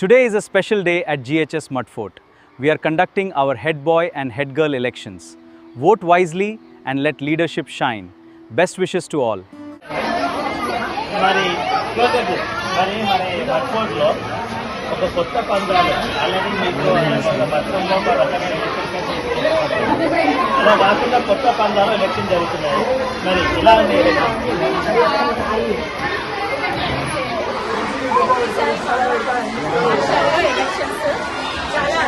Today is a special day at GHS Mudfort. We are conducting our head boy and head girl elections. Vote wisely and let leadership shine. Best wishes to all. మడ్ఫోర్ట్లో ఒక కొత్త పందాలు already మీకు మధ్యంలో అలా కాకుండా కొత్త పందాలు election జరుగుతున్నాయి. మరి ఇలా ఉంది ఎలక్షన్స్ చాలా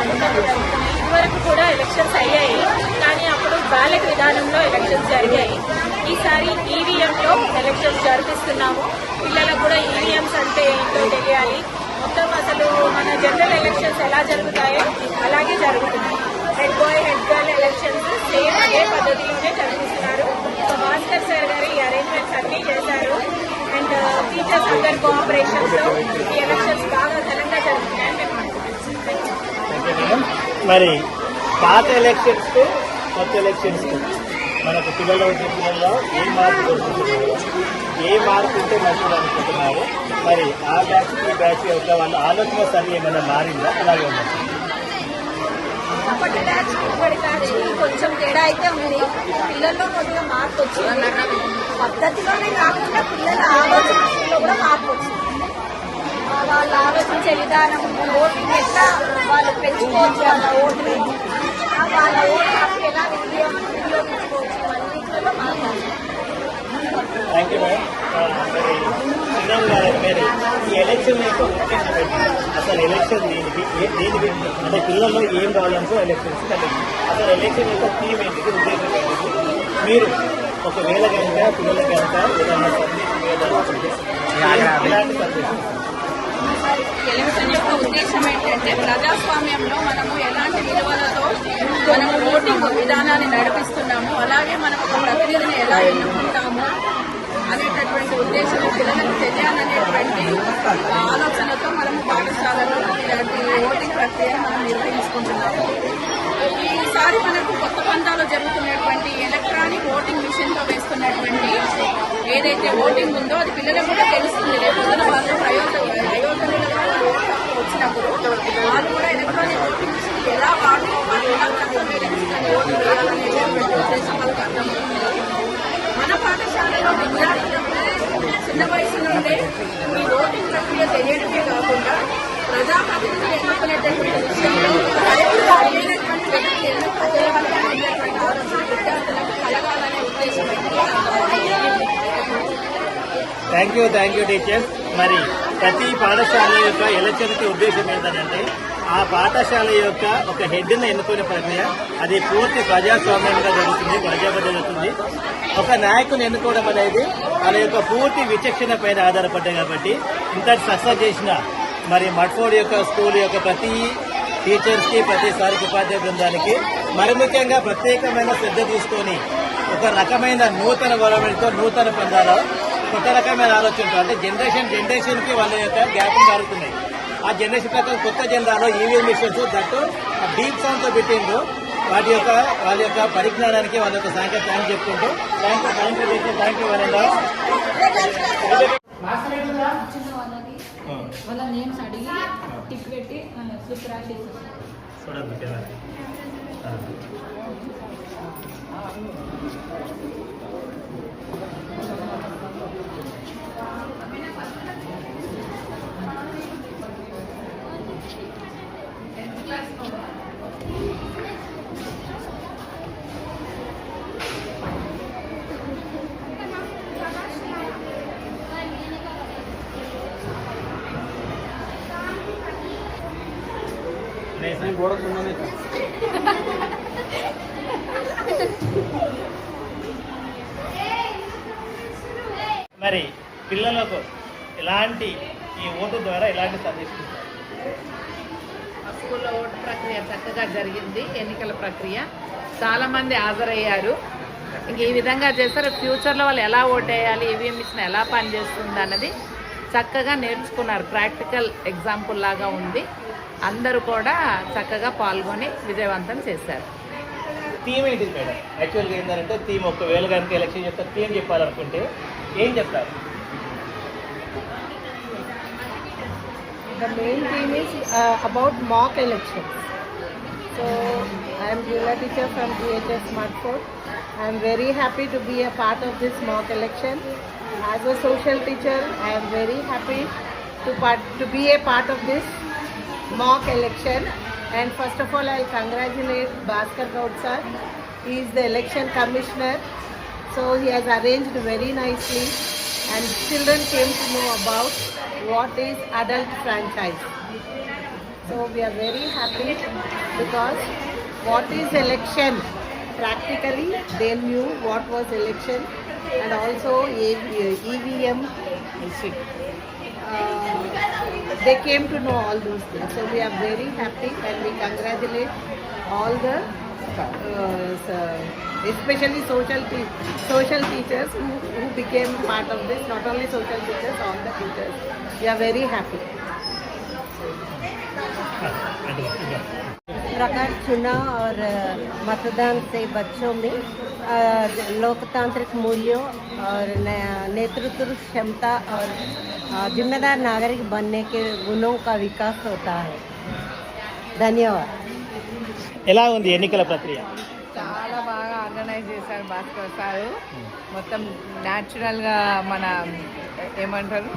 ఇదివరకు కూడా ఎలక్షన్స్ అయ్యాయి, కానీ అప్పుడు బ్యాలెట్ విధానంలో ఎలక్షన్స్ జరిగాయి. ఈసారి ఈవీఎంలో ఎలక్షన్స్ జరిపిస్తున్నాము. పిల్లలకు కూడా ఈవీఎంస్ అంటే ఏంటో తెలియాలి. మొత్తం అసలు మన జనరల్ ఎలక్షన్స్ ఎలా జరుగుతాయో అలాగే జరుగుతున్నాయి. Head boy head girl elections same అదే పద్ధతిలోనే జరిపిస్తున్నారు. సో భాస్కర్ సార్ గారు ఈ అరేంజ్మెంట్స్ అన్నీ చేశారు. అండ్ టీచర్స్ అందరి కోఆపరేషన్తో ఈ ఎలక్షన్స్ బాగా ఘనంగా జరుగుతున్నాయని మేము అనుకుంటున్నాం. మరి పాత ఎలక్షన్స్ కు కొత్త ఎలక్షన్స్ కు మనకు పిల్లలు పిల్లల్లో ఏ మార్పు దొరుకుతున్నారు, ఏ మార్పు ఉంటే మంచిది అనుకుంటున్నారు. మరి ఆ బ్యాచ్ ఈ బ్యాచ్ యొక్క వాళ్ళ ఆలోచన సరి ఏమైనా మారిందా? అలాగే ఉంది. అప్పటి బ్యాచ్ ఇప్పటి బ్యాచ్ కొంచెం తేడా అయితే ఉంది. పిల్లల్లో కొద్దిగా మార్పు వచ్చింది. పద్ధతిలోనే కాకుండా పిల్లల ఆలోచనలో కూడా మార్పు వచ్చింది. వాళ్ళు ఆలోచించే విధానం, ఓటింగ్ ఎట్లా వాళ్ళు పెంచుకోవచ్చు, వాళ్ళ ఓటుని వాళ్ళ ఓటు హక్కు ఎలా వినియోగించుకోవచ్చు అన్నింటిలో మార్పు వచ్చింది. Thank you madam. మరి ఈ ఎలక్షన్ యొక్క ఉద్దేశం ఏంటి? అసలు ఎలక్షన్ దేనికి అంటే పిల్లల్లో ఏం కావాలంటూ ఎలక్షన్స్ కలిగింది. అసలు ఎలక్షన్ యొక్క థీమ్ ఏంటిది, ఉద్దేశం ఏంటిది? మీరు ఒకవేళ కనుక పిల్లల కనుక ఏదైనా సందేశం ఇలాంటి సందేశం ఎలక్షన్ యొక్క ఉద్దేశం ఏంటంటే ప్రజాస్వామ్యంలో మనము ఎలాంటి విలువలతో మనము ఓటింగ్ విధానాన్ని నడిపిస్తున్నాము, అలాగే మనం ఒక ప్రతినిధిని ఎలా ఎన్నుకుంటాము అనేటటువంటి ఉద్దేశం పిల్లలకు తెలియాలనేటువంటి ఆలోచనతో మనము పాఠశాలలో ఇలాంటి ఓటింగ్ ప్రక్రియను మనం నిర్వహించుకుంటున్నాము. ఈసారి మనకు కొత్త పంతాలో జరుగుతున్నటువంటి ఎలక్ట్రానిక్ ఓటింగ్ మిషన్ తో వేస్తున్నటువంటి ఏదైతే ఓటింగ్ ఉందో అది పిల్లలకు కూడా తెలుస్తుంది. రేపొద్దున వాళ్ళు ప్రయోజనాలుగా వచ్చినప్పుడు వాళ్ళు కూడా ఎలక్ట్రానిక్ ఓటింగ్ మిషన్ ఎలా వాడుకోవాలి, ఎలా ఓటింగ్ వేయాలనేటువంటి ఉద్దేశం వాళ్ళకి అర్థమవుతుంది. మన పాఠశాలలో విద్యార్థులకు చిన్న వయసు నుండే ఈ ఓటింగ్ ప్రక్రియ తెలియడమే కాకుండా ప్రజాప్రతినిధులు ఎన్నుకునేటటువంటి విషయంలో విద్యార్థులకు కలగాలనే ఉద్దేశం. Thank you teachers. మరి ప్రతి పాఠశాల యొక్క ఎలక్షన్కి ఉద్దేశం ఏంటంటే ఆ పాఠశాల యొక్క ఒక హెడ్ని ఎన్నుకునే ప్రక్రియ అది పూర్తి ప్రజాస్వామ్యంగా జరుగుతుంది, జరుగుతుంది. ఒక నాయకుని ఎన్నుకోవడం అనేది వాళ్ళ యొక్క పూర్తి విచక్షణ పైన ఆధారపడ్డాయి. కాబట్టి ఇంత సక్సెస్ చేసిన మరి మడ్ఫోర్డ్ యొక్క స్కూల్ యొక్క ప్రతి టీచర్స్ కి, ప్రతి సారికి ఉపాధ్యాయ బృందానికి మరి ముఖ్యంగా ప్రత్యేకమైన శ్రద్ధ తీసుకొని ఒక రకమైన నూతన వరవడితో నూతన పందాలు కొత్త రకమైన ఆలోచనతో అంటే జనరేషన్ కి వాళ్ళ యొక్క గ్యాప్లు మారుతున్నాయి. ఆ జనరేషన్ ప్రకారం కొత్త జెండాలో ఈవీఎం మిషన్స్ దట్టు డీప్ సౌండ్ తో పెట్టిండ్రు. వాళ్ళ యొక్క పరిజ్ఞానానికి వాళ్ళ యొక్క సాంకేతిక థ్యాంక్ చెప్పుకుంటూ థ్యాంక్ యూ వాళ్ళ నేమ్స్ అడిగి టిక్ పెట్టి స్లిప్ రాసేసి మరి పిల్లలకు ఎలాంటి ఈ ఓటు ద్వారా ఎలాంటి సందేశం? స్కూల్లో ఓటు ప్రక్రియ చక్కగా జరిగింది. ఎన్నికల ప్రక్రియ చాలా మంది హాజరయ్యారు. ఇంక ఈ విధంగా చేస్తారు. ఫ్యూచర్లో వాళ్ళు ఎలా ఓటేయాలి, ఈవీఎం మిషన్ ఎలా పనిచేస్తుంది అన్నది చక్కగా నేర్చుకున్నారు. ప్రాక్టికల్ ఎగ్జాంపుల్ లాగా ఉంది. అందరూ కూడా చక్కగా పాల్గొని విజయవంతం చేశారు. థీమ్ ఏంటిది మేడం? యాక్చువల్గా ఏంటంటే థీమ్ ఒకవేళ కనుక ఎలక్షన్ చేస్తే థీమ్ చెప్పాలనుకుంటే ఏం చెప్తారు? The main theme is about mock elections. So I am Jula teacher from DHS Smartphone. I am very happy to be a part of this mock election. As a social teacher, I am very happy to be a part of this mock election. And first of all, I'll congratulate Bhaskar Gaud sir. He is the election commissioner. So he has arranged very nicely, and children came to know about what is adult franchise. So we are very happy because what is election? Practically, they knew what was election, and also EVM. They came to know all those things. So we are very happy, and we congratulate all the, especially social teachers who became part of this. Not only social teachers, all the teachers. We are very happy. प्रकार चुनाव और मतदान से बच्चों में लोकतांत्रिक मूल्यों और नेतृत्व क्षमता और जिम्मेदार नागरिक बनने के गुणों का विकास होता है. धन्यवाद. ఎలా ఉంది ఎన్నికల ప్రక్రియ? చాలా బాగా ఆర్గనైజ్ చేశారు భాస్కర్ సారు. మొత్తం న్యాచురల్గా మన ఏమంటారు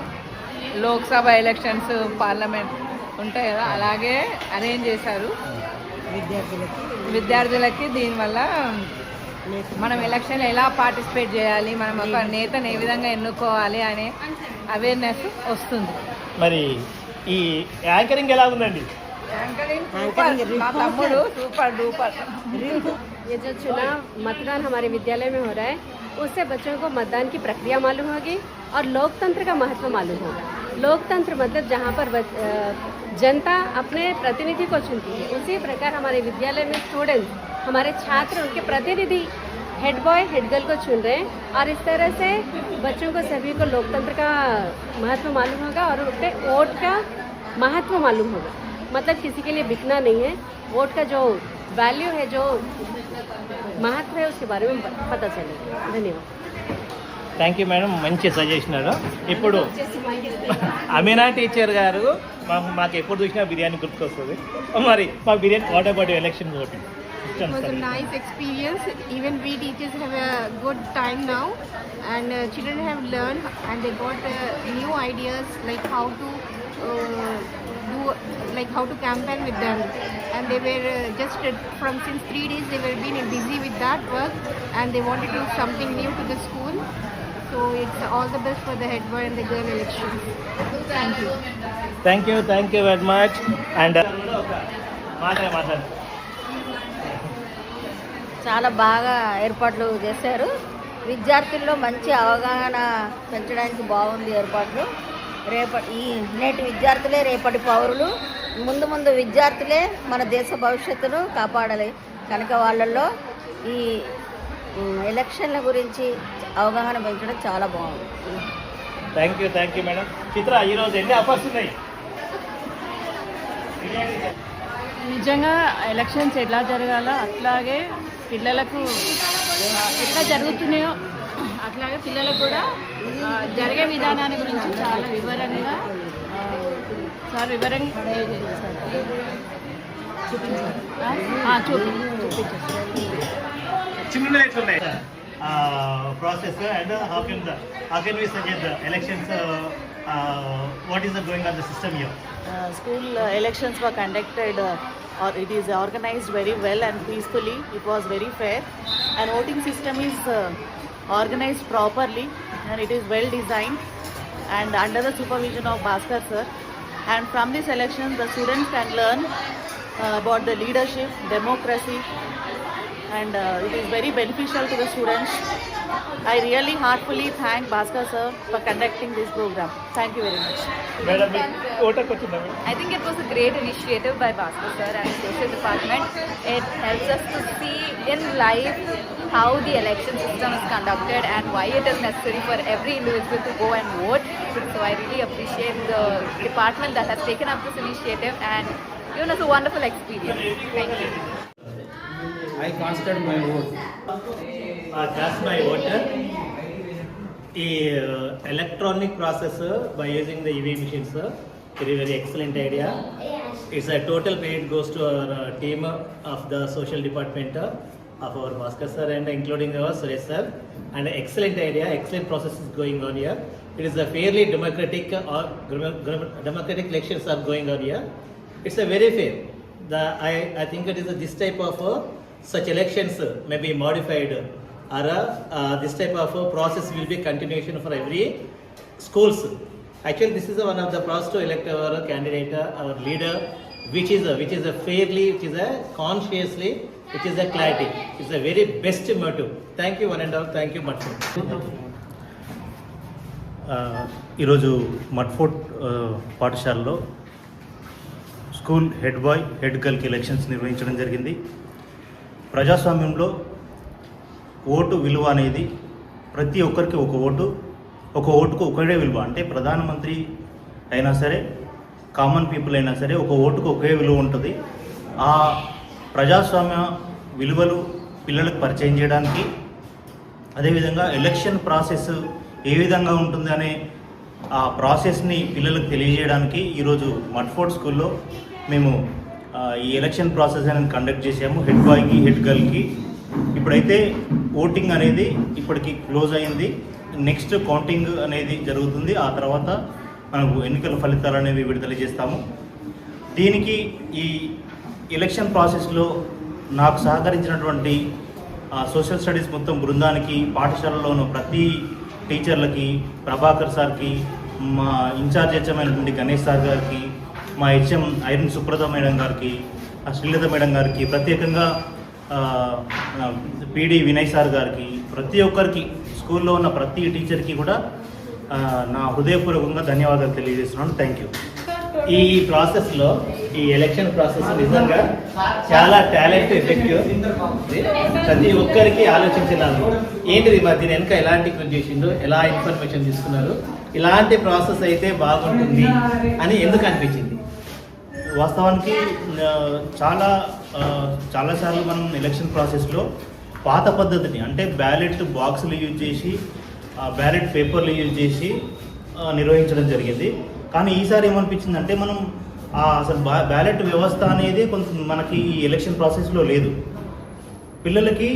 లోక్సభ ఎలక్షన్స్ పార్లమెంట్ ఉంటాయి కదా అలాగే అరేంజ్ చేశారు విద్యార్థులకి. దీనివల్ల మనం ఎలక్షన్ ఎలా పార్టిసిపేట్ చేయాలి, మనం ఒక నేతను ఏ విధంగా ఎన్నుకోవాలి అనే అవేర్నెస్ వస్తుంది. మరి ఈ యాంకరింగ్ ఎలా ఉందండి? మా తమ్ముడు సూపర్ డూపర్. ये जो चुनाव मतदान हमारे विद्यालय में हो रहा है उससे बच्चों को मतदान की प्रक्रिया मालूम होगी और लोकतंत्र का महत्व मालूम होगा. लोकतंत्र मतलब जहाँ पर जनता अपने प्रतिनिधि को चुनती है, उसी प्रकार हमारे विद्यालय में स्टूडेंट्स, हमारे छात्र उनके प्रतिनिधि हेड बॉय हेड गर्ल को चुन रहे हैं. और इस तरह से बच्चों को सभी को लोकतंत्र का महत्व मालूम होगा और उनके वोट का महत्व मालूम होगा. मतलब किसी के लिए बिकना नहीं है. वोट का जो वैल्यू है, जो महत्व है, उसके बारे में पता चलेगा. धन्यवाद. థ్యాంక్ యూ మేడం, మంచి సజెషన్. ఇప్పుడు అమీనా టీచర్ గారు మాకు ఎప్పుడు చూసినా బిర్యానీ గుర్తుకొస్తుంది. మరి మా biryani what about election voting? It was a nice experience. Even we teachers have a good time now, and children have learned and they got new ideas like how to how to campaign with them. And they were just from since 3 days they were being busy with that work, and they wanted to do something new to the school. So it's all the best for the head boy and the girl elections. Thank you. Thank you very much. And మాట్లాడు. చాలా బాగా ఏర్పాట్లు చేశారు. విద్యార్థుల్లో మంచి అవగాహన పెంచడానికి బాగుంది ఏర్పాట్లు. నేటి విద్యార్థులే రేపటి పౌరులు. ముందు విద్యార్థులే మన దేశ భవిష్యత్తును కాపాడాలి. కనుక వాళ్ళల్లో ఈ ఎలక్షన్ల గురించి అవగాహన పెంచడం చాలా బాగుంది. Thank you madam. చిత్ర, ఈరోజు ఎన్ని ఆఫర్స్ ఉన్నాయి? నిజంగా ఎలక్షన్స్ ఎలా జరగాలో అట్లాగే పిల్లలకు ఎట్లా జరుగుతున్నాయో అట్లాగే పిల్లలకు కూడా జరిగే విధానాన్ని గురించి చాలా వివరంగా చూపించారు. Process and how can we suggest the elections? What is going on the system here? School elections were conducted or it is organized very well and peacefully. It was very fair, and voting system is organized properly and it is well designed and under the supervision of Bhaskar sir. And from this election the students can learn about the leadership, democracy, and it is very beneficial to the students. I really heartfully thank Bhaskar sir for conducting this program. Thank you very much. Madam, I think it was a great initiative by Bhaskar sir and the social department. It helps us to see in life how the election system is conducted and why it is necessary for every individual to go and vote. So I really appreciate the department that has taken up this initiative and given us a wonderful experience. Thank you. I casted my vote. Cast my vote. The electronic process by using the EVM machines very excellent idea. It's a total credit goes to our team of the social department of our Bhaskar sir and including our Suresh sir. And excellent idea, excellent process is going on here. It is a fairly democratic democratic elections are going on here. It's a very fair. I think it is this type of such elections may be modified or this type of process will be continuation for every schools. Actually, this is one of the process to elect our candidate, our leader, which is a fairly, which is a consciously, which is a clarity. It's a very best motive. Thank you one and all. Thank you much. ఈరోజు మడ్ఫోర్ట్ పాఠశాలలో school head boy head గర్ల్కి elections నిర్వహించడం జరిగింది. ప్రజాస్వామ్యంలో vote విలువ అనేది ప్రతి ఒక్కరికి ఒక ఓటుకు ఒకటే విలువ. అంటే ప్రధానమంత్రి అయినా సరే, కామన్ పీపుల్ అయినా సరే, ఒక ఓటుకు ఒకే విలువ ఉంటుంది. ఆ ప్రజాస్వామ్య విలువలు పిల్లలకు పరిచయం చేయడానికి, అదేవిధంగా ఎలక్షన్ ప్రాసెస్ ఏ విధంగా ఉంటుంది అనే ఆ ప్రాసెస్ని పిల్లలకు తెలియజేయడానికి ఈరోజు మడ్ఫోర్ట్ స్కూల్లో మేము ఈ ఎలక్షన్ ప్రాసెస్ అనేది కండక్ట్ చేసాము. హెడ్ బాయ్కి హెడ్ గర్ల్కి ఇప్పుడైతే ఓటింగ్ అనేది ఇప్పటికి క్లోజ్ అయింది. నెక్స్ట్ కౌంటింగ్ అనేది జరుగుతుంది. ఆ తర్వాత మనకు ఎన్నికల ఫలితాలు అనేవి విడుదల చేస్తాము. దీనికి ఈ ఎలక్షన్ ప్రాసెస్లో నాకు సహకరించినటువంటి సోషల్ స్టడీస్ మొత్తం బృందానికి, పాఠశాలలోని ప్రతి టీచర్లకి, ప్రభాకర్ సార్కి, మా ఇన్ఛార్జ్ హెచ్ఎమైనటువంటి గణేష్ సార్ గారికి, మా హెచ్ఎం ఐరన్ సుప్రత మేడం గారికి, శ్రీలత మేడం గారికి, ప్రత్యేకంగా పీడి వినయ్ సార్ గారికి, ప్రతి ఒక్కరికి, స్కూల్లో ఉన్న ప్రతి టీచర్కి కూడా నా హృదయపూర్వకంగా ధన్యవాదాలు తెలియజేస్తున్నాను. Thank you. ఈ ప్రాసెస్లో, ఈ ఎలక్షన్ ప్రాసెస్ నిజంగా చాలా టాలెంట్ ఎఫెక్టివ్. ప్రతి ఒక్కరికి ఆలోచించినాను ఏంటిది మరి దీని వెనక ఎలాంటి కృషి చేసిండు, ఎలా ఇన్ఫర్మేషన్ తీసుకున్నారు, ఇలాంటి ప్రాసెస్ అయితే బాగుంటుంది అని ఎందుకు అనిపించింది? వాస్తవానికి చాలాసార్లు మనం ఎలక్షన్ ప్రాసెస్లో పాత పద్ధతిని, అంటే బ్యాలెట్ బాక్సులు యూజ్ చేసి, బ్యాలెట్ పేపర్లు యూజ్ చేసి నిర్వహించడం జరిగింది. కానీ ఈసారి ఏమనిపించిందంటే మనం అసలు బ్యాలెట్ వ్యవస్థ అనేది కొంత మనకి ఈ ఎలక్షన్ ప్రాసెస్లో లేదు. పిల్లలకి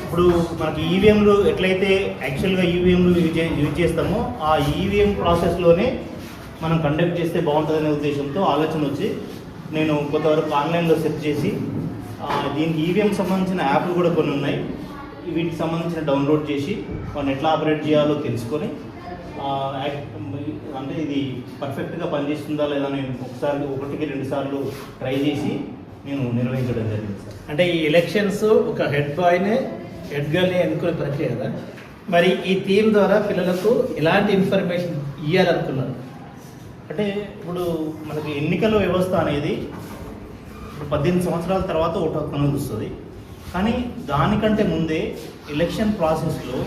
ఇప్పుడు మనకి ఈవీఎంలు ఎట్లయితే యాక్చువల్గా ఈవీఎంలు యూజ్ చేస్తామో ఆ ఈవీఎం ప్రాసెస్లోనే మనం కండక్ట్ చేస్తే బాగుంటుందనే ఉద్దేశంతో ఆలోచన వచ్చి నేను కొంతవరకు ఆన్లైన్లో సెర్చ్ చేసి దీనికి ఈవీఎం సంబంధించిన యాప్లు కూడా కొన్ని ఉన్నాయి, వీటికి సంబంధించిన డౌన్లోడ్ చేసి వాటిని ఎట్లా ఆపరేట్ చేయాలో తెలుసుకొని అంటే ఇది పర్ఫెక్ట్గా పనిచేస్తుందా లేదా నేను ఒకటికి 2 సార్లు ట్రై చేసి నేను నిర్వహించడం జరిగింది సార్. అంటే ఈ ఎలక్షన్స్ ఒక హెడ్ బాయ్ని హెడ్ గర్ల్ని ఎన్నుకునే ప్రక్రియ కదా. మరి ఈ థీమ్ ద్వారా పిల్లలకు ఎలాంటి ఇన్ఫర్మేషన్ ఇవ్వాలనుకున్నారు? అంటే ఇప్పుడు మనకి ఎన్నికల వ్యవస్థ అనేది ఇప్పుడు 18 సంవత్సరాల తర్వాత ఓటు హక్కు అనేది వస్తుంది. కానీ దానికంటే ముందే ఎలక్షన్ ప్రాసెస్లో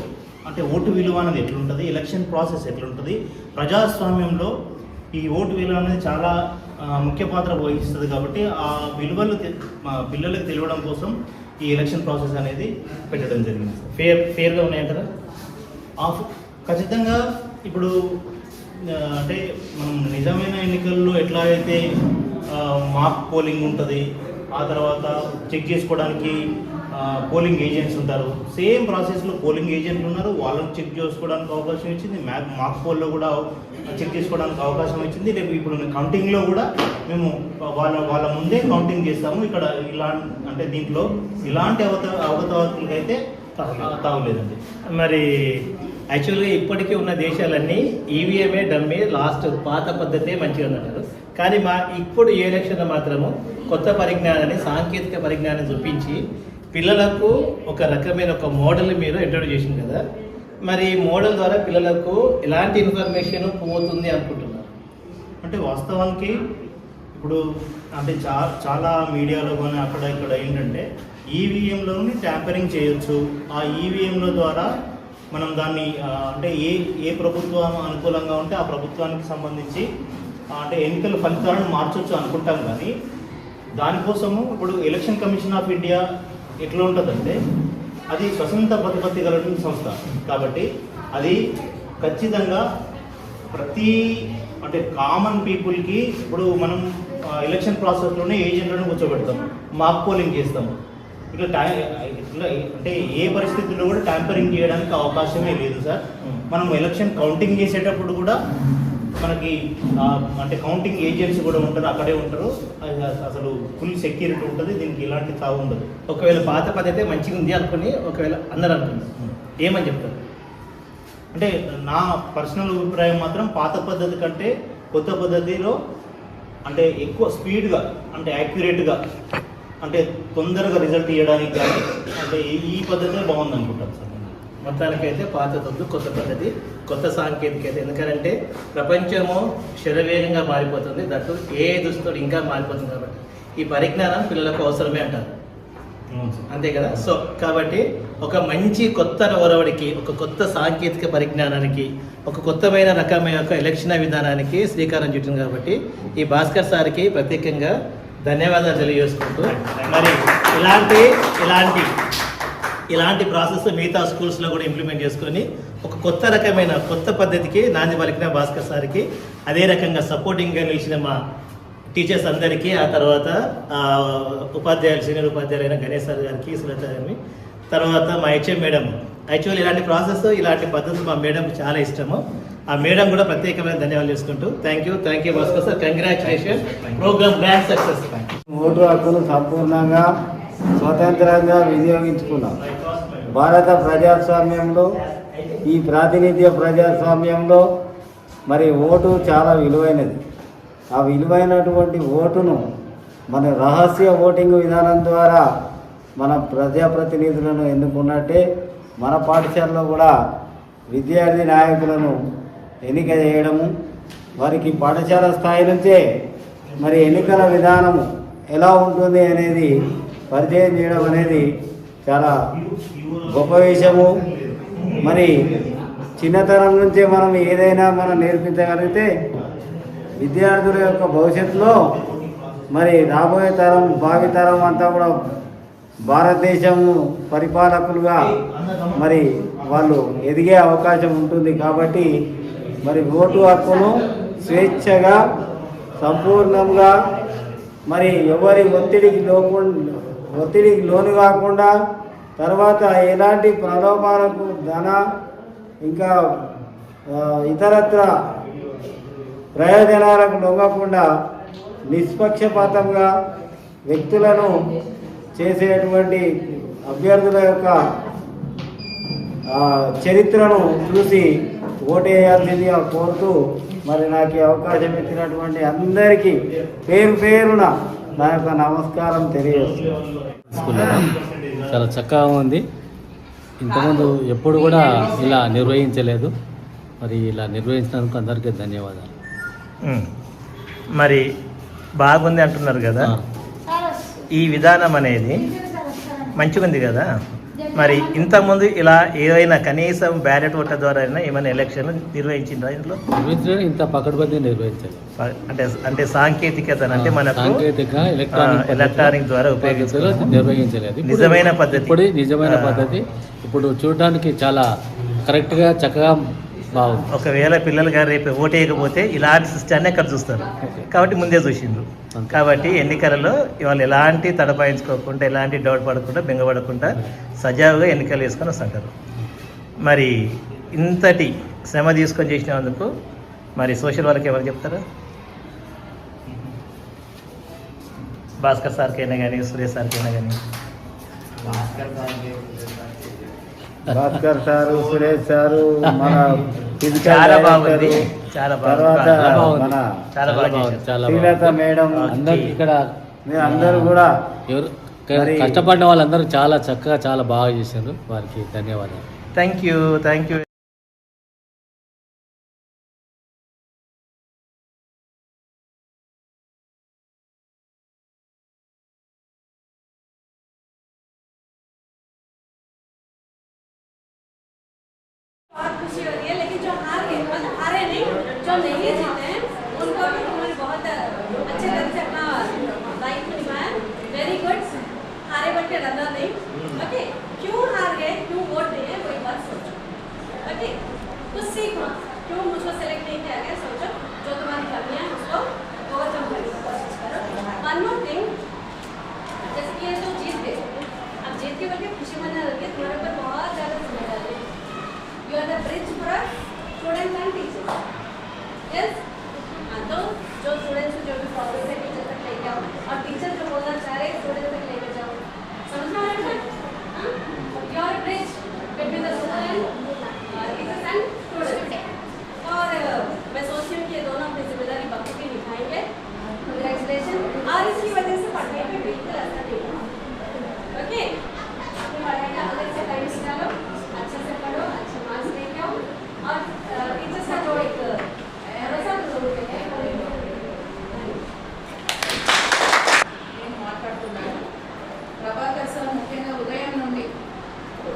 అంటే ఓటు విలువ అనేది ఎట్లుంటుంది, ఎలక్షన్ ప్రాసెస్ ఎట్లుంటుంది, ప్రజాస్వామ్యంలో ఈ ఓటు విలువ అనేది చాలా ముఖ్య పాత్ర వహిస్తుంది. కాబట్టి ఆ విలువలు పిల్లలకు తెలియడం కోసం ఈ ఎలక్షన్ ప్రాసెస్ అనేది పెట్టడం జరిగింది. ఫేర్గా ఉన్నాయంటారా? ఖచ్చితంగా ఇప్పుడు అంటే మనం నిజమైన ఎన్నికల్లో ఎట్లా అయితే మాక్ పోలింగ్ ఉంటుంది, ఆ తర్వాత చెక్ చేసుకోవడానికి పోలింగ్ ఏజెంట్స్ ఉంటారు, సేమ్ ప్రాసెస్లో పోలింగ్ ఏజెంట్లు ఉన్నారు, వాళ్ళని చెక్ చేసుకోవడానికి అవకాశం ఇచ్చింది. మాక్ పోల్లో కూడా చెక్ చేసుకోవడానికి అవకాశం ఇచ్చింది. రేపు ఇప్పుడు కౌంటింగ్లో కూడా మేము వాళ్ళ ముందే కౌంటింగ్ చేస్తాము. ఇక్కడ అంటే దీంట్లో ఇలాంటి అవకతవకలకైతే తాగలేదండి. మరి యాక్చువల్గా ఇప్పటికీ ఉన్న దేశాలన్నీ ఈవీఎంఏ డమ్మే లాస్ట్ పాత పద్ధతే మంచిగా అంటారు. కానీ ఇప్పుడు ఈ ఎలక్షన్లో మాత్రము కొత్త పరిజ్ఞానాన్ని, సాంకేతిక పరిజ్ఞానాన్ని చూపించి పిల్లలకు ఒక రకమైన ఒక మోడల్ మీరు ఇంట్రొడ్యూస్ చేసింది కదా. మరి ఈ మోడల్ ద్వారా పిల్లలకు ఎలాంటి ఇన్ఫర్మేషన్ పోతుంది అనుకుంటున్నారు? అంటే వాస్తవానికి ఇప్పుడు అంటే చాలా మీడియాలో కానీ అక్కడ ఇక్కడ ఏంటంటే ఈవీఎంలోని ట్యాంపరింగ్ చేయొచ్చు. ఆ ఈవీఎంల ద్వారా మనం దాన్ని అంటే ఏ ప్రభుత్వం అనుకూలంగా ఉంటే ఆ ప్రభుత్వానికి సంబంధించి అంటే ఎన్నికల ఫలితాలను మార్చొచ్చు అనుకుంటాం. కానీ దానికోసము ఇప్పుడు ఎలక్షన్ కమిషన్ ఆఫ్ ఇండియా ఎట్లా ఉంటుందంటే అది స్వతంత్ర ప్రతిపత్తి కలిగిన సంస్థ కాబట్టి అది ఖచ్చితంగా ప్రతి అంటే కామన్ పీపుల్కి ఇప్పుడు మనం ఎలక్షన్ ప్రాసెస్లోనే ఏజెంట్లను కూర్చోబెడతాం, మాక్ పోలింగ్ చేస్తాం. ఇట్లా అంటే ఏ పరిస్థితుల్లో కూడా ట్యాంపరింగ్ చేయడానికి అవకాశమే లేదు సార్. మనం ఎలక్షన్ కౌంటింగ్ చేసేటప్పుడు కూడా మనకి అంటే కౌంటింగ్ ఏజెంట్స్ కూడా ఉంటారు, అక్కడే ఉంటారు. అసలు ఫుల్ సెక్యూరిటీ ఉంటుంది, దీనికి ఎలాంటి తావు ఉండదు. ఒకవేళ పాత పద్ధతి మంచిగా ఉంది అనుకుని ఒకవేళ అందరూ అనుకున్నారు ఏమని చెప్తారు? అంటే నా పర్సనల్ అభిప్రాయం మాత్రం పాత పద్ధతి కంటే కొత్త పద్ధతిలో అంటే ఎక్కువ స్పీడ్గా అంటే యాక్యురేట్గా అంటే తొందరగా రిజల్ట్ ఇవ్వడానికి కానీ అంటే ఈ పద్ధతే బాగుంది అనుకుంటాను సార్. మొత్తానికైతే పాత తొద్దు కొత్త పద్ధతి, కొత్త సాంకేతికత. ఎందుకంటే ప్రపంచము శరవేగంగా మారిపోతుంది, దట్టు ఏ దుస్తులు ఇంకా మారిపోతుంది. కాబట్టి ఈ పరిజ్ఞానం పిల్లలకు అవసరమే అంటారు, అంతే కదా. సో కాబట్టి ఒక మంచి కొత్త ఒరవడికి, ఒక కొత్త సాంకేతిక పరిజ్ఞానానికి, ఒక కొత్తమైన రకమైన యొక్క ఎలక్షన్ విధానానికి శ్రీకారం చుట్టింది. కాబట్టి ఈ భాస్కర్ సార్కి ప్రత్యేకంగా ధన్యవాదాలు తెలియజేసుకుంటూ, మరి ఇలాంటి ప్రాసెస్ మిగతా స్కూల్స్లో కూడా ఇంప్లిమెంట్ చేసుకొని ఒక కొత్త రకమైన కొత్త పద్ధతికి నాంది పలికిన భాస్కర్ సార్కి, అదే రకంగా సపోర్టింగ్గా నిలిచిన మా టీచర్స్ అందరికీ, ఆ తర్వాత ఉపాధ్యాయులు సీనియర్ ఉపాధ్యాయులైన గణేష్ సార్ గారికి, సులత గారిని, తర్వాత మా హెచ్ఎం మేడం. యాక్చువల్లీ ఇలాంటి ప్రాసెస్ ఇలాంటి పద్ధతులు మా మేడం చాలా ఇష్టము. ఆ మేడం కూడా ప్రత్యేకమైన ధన్యవాదాలు చేసుకుంటూ thank you Bhaskar sir. Congratulation, programme grand success. Vote హక్కును సంపూర్ణంగా స్వతంత్రంగా వినియోగించుకున్నాం. భారత ప్రజాస్వామ్యంలో, ఈ ప్రాతినిధ్య ప్రజాస్వామ్యంలో మరి ఓటు చాలా విలువైనది. ఆ విలువైనటువంటి ఓటును మన రహస్య ఓటింగ్ విధానం ద్వారా మన ప్రజాప్రతినిధులను ఎన్నుకున్నట్టే మన పాఠశాలలో కూడా విద్యార్థి నాయకులను ఎన్నిక చేయడము, వారికి పాఠశాల స్థాయి నుంచే మరి ఎన్నికల విధానము ఎలా ఉంటుంది అనేది పరిచయం చేయడం అనేది చాలా గొప్ప విషయము. మరి చిన్నతనం నుంచే మనం ఏదైనా మనం నేర్పించగలిగితే విద్యార్థుల యొక్క భవిష్యత్తులో మరి రాబోయే తరం, భావితరం అంతా కూడా భారతదేశము పరిపాలకులుగా మరి వాళ్ళు ఎదిగే అవకాశం ఉంటుంది. కాబట్టి మరి ఓటు హక్కును స్వేచ్ఛగా, సంపూర్ణంగా, మరి ఎవరి ఒత్తిడికి లోను కాకుండా, తర్వాత ఎలాంటి ప్రలోభాలకు ఇంకా ఇతరత్ర ప్రయోజనాలకు లొంగకుండా నిష్పక్షపాతంగా వ్యక్తులను చేసేటువంటి అభ్యర్థుల యొక్క చరిత్రను చూసి ఓటేయాల్సిందిగా కోరుతూ మరి నాకు అవకాశం ఇచ్చినటువంటి అందరికీ పేరున నా యొక్క నమస్కారం తెలియజేస్తున్నాను. చాలా చక్కగా ఉంది. ఇంతకుముందు ఎప్పుడు కూడా ఇలా నిర్వహించలేదు. మరి ఇలా నిర్వహించినందుకు అందరికీ ధన్యవాదాలు. మరి బాగుంది అంటున్నారు కదా, ఈ విధానం అనేది మంచిగా ఉంది కదా. మరి ఇంతకుముందు ఇలా ఏదైనా కనీసం బ్యాలెట్ ఓట్ల ద్వారా ఏమైనా ఎలక్షన్ నిర్వహించిందా ఇంట్లో? ఇంత పకడ్బందీ నిర్వహించాలి. అంటే సాంకేతికత అంటే మనకు ఎలక్ట్రానిక్ ద్వారా నిర్వహించలేదు. నిజమైన పద్ధతి ఇప్పుడు చూడడానికి చాలా కరెక్ట్గా చక్కగా బాగుంది. ఒకవేళ పిల్లలు గారు రేపు ఓటేయకపోతే ఇలాంటి సిస్టాన్ని అక్కడ చూస్తారు కాబట్టి ముందే చూసిండ్రు. కాబట్టి ఎన్నికలలో ఇవాళ ఎలాంటి తడపాయించుకోకుండా, ఎలాంటి డౌట్ పడకుండా, బెంగపడకుండా సజావుగా ఎన్నికలు వేసుకొని వస్తుంటారు. మరి ఇంతటి శ్రమ తీసుకొని చేసినందుకు మరి సోషల్ వాళ్ళకి ఎవరు చెప్తారు? భాస్కర్ సార్కైనా కానీ, సురేష్ సార్కైనా కానీ. భాస్కర్ సారు, సురేష్ సారు, మన చాలా బాగుంది, చాలా తర్వాత మన శ్రీలత మేడం, ఇక్కడ అందరూ కూడా ఎవరు కష్టపడిన వాళ్ళందరూ చాలా చక్కగా చాలా బాగా చేశారు. వారికి ధన్యవాదాలు. Thank you. खुशी हो रही है, लेकिन जो हारे नहीं, जो नहीं जीते उनको भी उन्होंने बहुत अच्छे तरह से अपना दायित्व निभाया. Very good. हारे बट के रनर नहीं. ओके, क्यों हार गए, क्यों वोट दिए, कोई बात सोचो. ओके, कुछ सीखो. तुम मुझको सेलेक्ट नहीं किया गया, सोचो जो तुम्हारी कमियां हैं उसको ओवरकम करने की कोशिश करो। वन मोर थिंग, जैसे कि ये तो जीत गए, अब जीत के बल्कि खुशी मनाने लगे, तुम्हारे ऊपर बहुत ज़्यादा जिम्मेदारी है। You are the bridge for students and teachers. Yes, हाँ, तो जो स्टूडेंट्स जो भी प्रॉब्लम है टीचर तक लेके आओ, और टीचर जो बोलना चाह रहे हैं स्टूडेंट तक लेके जाओ। समझ में आ रहा है? You are bridge between the student teachers and students. और मैं सोचती हूँ कि ये दोनों अपनी जिम्मेदारी बखूबी निभाएंगे। कंग्रेचुलेशन। और इसकी वजह से पढ़ाई पे बिल्कुल असर नहीं होगा। ओके, पढ़ाई का अलग से टाइम निकालो, अच्छे से पढ़ो, अच्छे मार्क्स लेके आओ, और टीचर्स का जो एक भरोसा जरूर है। నేను మాట్లాడుతున్నాను. ప్రభాకర్ సార్ ముఖ్యంగా ఉదయం నుండి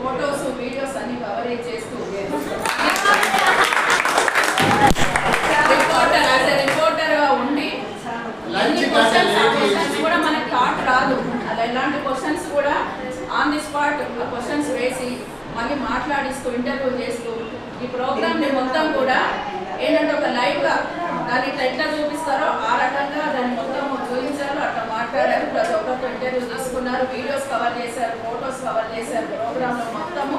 ఫోటోస్ వీడియోస్ అన్ని కవరేజ్ చేస్తూ రిపోర్టర్గా ఉండి అన్ని క్వశ్చన్స్ కూడా మనకి థాట్ రాదు. అలా ఇలాంటి క్వశ్చన్స్ కూడా ఆన్ ది స్పాట్ క్వశ్చన్స్ వేసి మళ్ళీ మాట్లాడిస్తూ ఇంటర్వ్యూ చేస్తూ ఈ ప్రోగ్రామ్ని మొత్తం కూడా ఏంటంటే ఒక లైవ్గా దాన్ని ఎట్లా చూపిస్తారో ఆ రకంగా దాన్ని మొత్తం చూపించారు, అట్లా మాట్లాడారు, ప్రతి ఒక్కరితో ఇంటర్వ్యూ తీసుకున్నారు, వీడియోస్ కవర్ చేశారు, ఫొటోస్ కవర్ చేశారు ప్రోగ్రాంలో మొత్తము.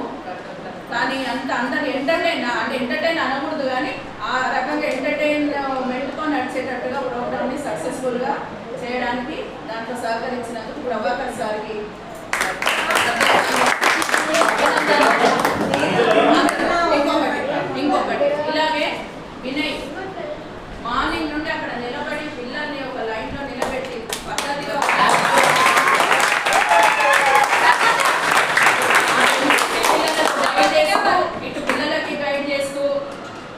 కానీ అందరు ఎంటర్టైన్ అనకూడదు, కానీ ఆ రకంగా ఎంటర్టైన్మెంట్తో నడిచేటట్టుగా ప్రోగ్రామ్ని సక్సెస్ఫుల్గా చేయడానికి దాంట్లో సహకరించినందుకు ప్రభాకర్ సార్కి ఇంకొకటి ఇలాగే వినయ్ మార్నింగ్ నుండి అక్కడ నిలబడి పిల్లల్ని ఒక లైన్లో నిలబెట్టి పద్ధతిగా ఇటు పిల్లలకి గైడ్ చేస్తూ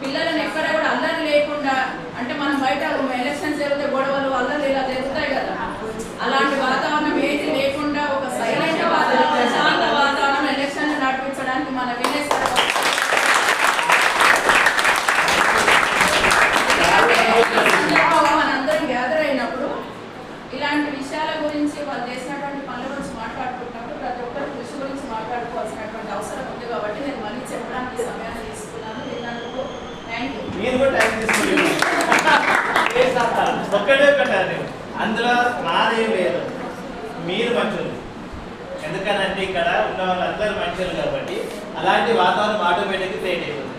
పిల్లలను ఎక్కడ కూడా అల్లరి లేకుండా, అంటే మనం బయట ఎలక్షన్స్ జరిగితే గొడవలు అల్లరి ఇలా జరుగుతాయి కదా, అలాంటి వాతావరణం ఏది లేకుండా ఒక సైలెంట్ వాతావరణం, ప్రశాంత వాతావరణం ఎలక్షన్ నడిపించడానికి మన విలేజ్ మనందరం గ్యాదర్ అయినప్పుడు ఇలాంటి విషయాల గురించి వాళ్ళు చేసినటువంటి పనుల గురించి మాట్లాడుకుంటున్నప్పుడు ప్రతి ఒక్కరి కృషి గురించి మాట్లాడుకోవాల్సినటువంటి అవసరం ఉంది. కాబట్టి నేను మళ్ళీ చెప్పడానికి సమయాన్ని తీసుకున్నాను. దీనందుకు థ్యాంక్ యూ. మీరు కూడా టైం తీసుకున్నారు. ఒక్కడే ఒక్కటే, అందులో మాదేం లేదు, మీరు మంచులు. ఎందుకనంటే ఇక్కడ ఉన్న వాళ్ళందరూ మంచులు కాబట్టి అలాంటి వాతావరణం ఆటోమేటిక్గా క్రియేట్ అయిపోతుంది.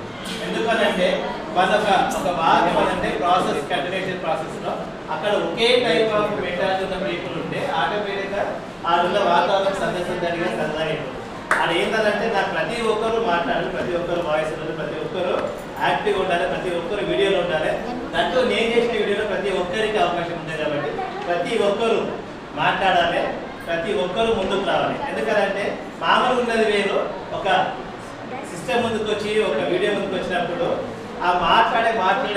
ఎందుకనంటే ఒక భాగం అంటే ప్రాసెస్, కంటిన్యూషన్ ప్రాసెస్లో అక్కడ ఒకే టైప్ ఆఫ్ మెంటాలిటీ ఉన్న పీపుల్ ఉంటే ఆటోమేటిక్గా ఆ ఉన్న వాతావరణం సందర్శనగా సరదాగా అయిపోతుంది. అది ఏంటంటే నాకు ప్రతి ఒక్కరు మాట్లాడాలి, ప్రతి ఒక్కరు వాయిస్ ఉండాలి, ప్రతి ఒక్కరు యాక్టివ్గా ఉండాలి, ప్రతి ఒక్కరు వీడియోలో ఉండాలి. దాంట్లో నేను చేసిన వీడియోలో ప్రతి ఒక్కరికి అవకాశం ఉంది కాబట్టి ప్రతి ఒక్కరు మాట్లాడాలి, ప్రతి ఒక్కరు ముందుకు రావాలి. ఎందుకంటే మామూలు ఉన్నది వేరు, ఒక సిస్టమ్ ముందుకు వచ్చి ఒక వీడియో ముందుకు వచ్చినప్పుడు ఆ మాట్లాడే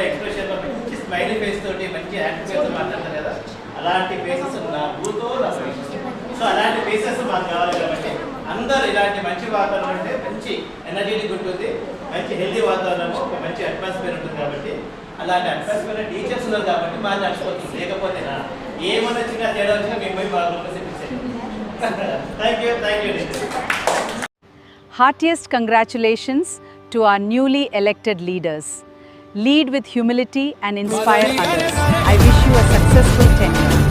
ఎక్స్ప్రెషన్ మంచి స్మైలీ ఫేస్ తోటి మంచి యాక్టివ్ ఫేస్ మాట్లాడతారు కదా, అలాంటి ఫేసెస్ నా భూతో నా ఫేసెస్. సో అలాంటి ఫేసెస్ మాకు కావాలి కాబట్టి అందరూ ఇలాంటి మంచి వాతావరణం ఉంటే మంచి ఎనర్జెటిక్ ఉంటుంది, మంచి హెల్దీ వాతావరణం, ఒక మంచి అట్మాస్ఫియర్ ఉంటుంది. కాబట్టి అలాంటి అట్మాస్ఫియర్ టీచర్స్ ఉన్నారు కాబట్టి మాకు నడిచిపోతుంది. లేకపోతే ఏమన్నా చిన్న తేడా వచ్చినా మేము పోయి మా రూమ్లో settle. Thank you. Heartiest congratulations to our newly elected leaders. Lead with humility and inspire others. I wish you a successful tenure.